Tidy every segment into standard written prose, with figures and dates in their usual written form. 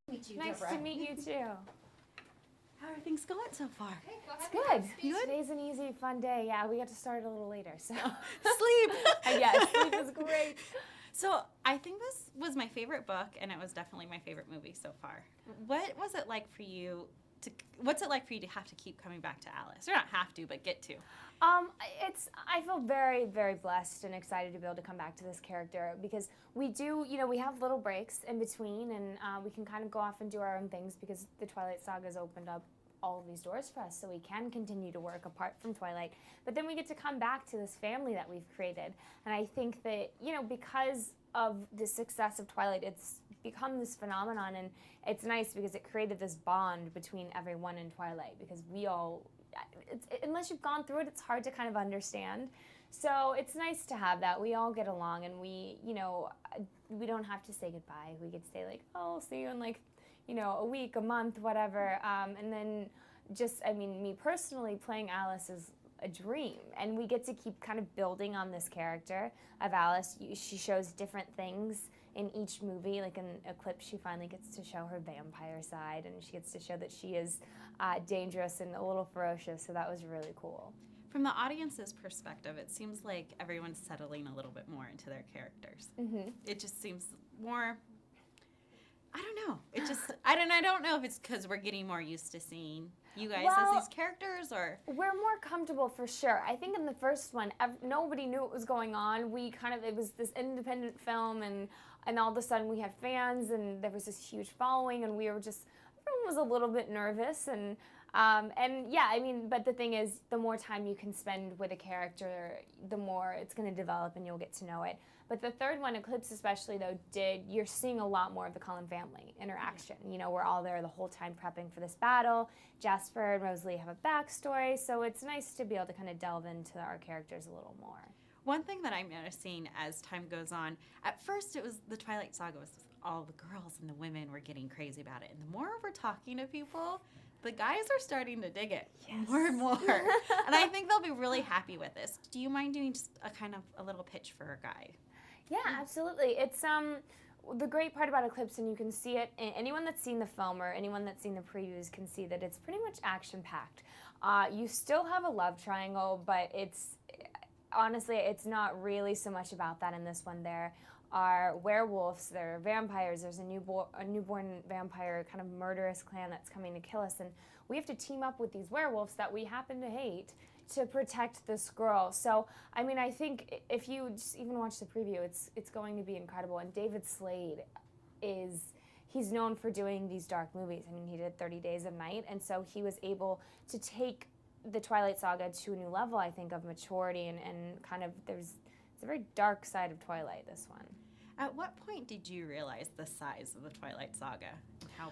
Meet you, Nice Deborah. to meet you too. How are things going so far? Hey, go It's ahead. good. Today's an easy, fun day. Yeah, we got to start a little later, so. Sleep! Yes, sleep is great. So I think this was my favorite book, and it was definitely my favorite movie so far. What was it like for you what's it like for you to have to keep coming back to Alice? Or not have to, but get to. I feel very, very blessed and excited to be able to come back to this character because we do, we have little breaks in between and we can kind of go off and do our own things because the Twilight Saga has opened up all of these doors for us so we can continue to work apart from Twilight. But then we get to come back to this family that we've created. And I think that, because of the success of Twilight, it's become this phenomenon and it's nice because it created this bond between everyone in Twilight because we all, unless you've gone through it, it's hard to kind of understand. So it's nice to have that. We all get along and we don't have to say goodbye. We get to say like, oh, I'll see you in like, a week, a month, whatever. And then me personally, playing Alice is a dream. And we get to keep kind of building on this character of Alice. She shows different things in each movie. Like in Eclipse, she finally gets to show her vampire side, and she gets to show that she is dangerous and a little ferocious, so that was really cool. From the audience's perspective, it seems like everyone's settling a little bit more into their characters. Mm-hmm. It just seems more, I don't know. I don't know if it's because we're getting more used to seeing you guys as these characters, or we're more comfortable for sure. I think in the first one, nobody knew what was going on. It was this independent film, and all of a sudden we had fans, and there was this huge following, and everyone was a little bit nervous, but the thing is, the more time you can spend with a character, the more it's going to develop, and you'll get to know it. But the third one, Eclipse especially, though, you're seeing a lot more of the Cullen family interaction. We're all there the whole time prepping for this battle. Jasper and Rosalie have a backstory, so it's nice to be able to kind of delve into our characters a little more. One thing that I'm noticing as time goes on, at first it was the Twilight Saga was all the girls and the women were getting crazy about it. And the more we're talking to people, the guys are starting to dig it more and more. And I think they'll be really happy with this. Do you mind doing just a little pitch for a guide? Yeah, absolutely. It's the great part about Eclipse, and you can see it, anyone that's seen the film or anyone that's seen the previews can see that it's pretty much action-packed. You still have a love triangle, but honestly, it's not really so much about that in this one. There are werewolves, there are vampires, there's a newborn vampire kind of murderous clan that's coming to kill us, and we have to team up with these werewolves that we happen to hate to protect this girl. So, I think if you just even watch the preview, it's going to be incredible. And David Slade he's known for doing these dark movies. He did 30 Days of Night, and so he was able to take the Twilight Saga to a new level, I think, of maturity and kind of it's a very dark side of Twilight, this one. At what point did you realize the size of the Twilight Saga? How?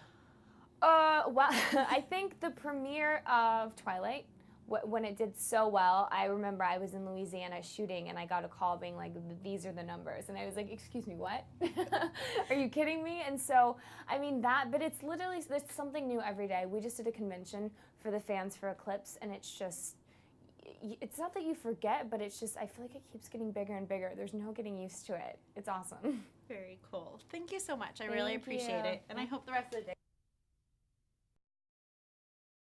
I think the premiere of Twilight, when it did so well, I remember I was in Louisiana shooting and I got a call being like, these are the numbers. And I was like, excuse me, what? Are you kidding me? And so, but it's literally, there's something new every day. We just did a convention for the fans for Eclipse, and it's not that you forget, but it's just, I feel like it keeps getting bigger and bigger. There's no getting used to it. It's awesome. Very cool. Thank you so much. I really appreciate it. And I hope the rest of the day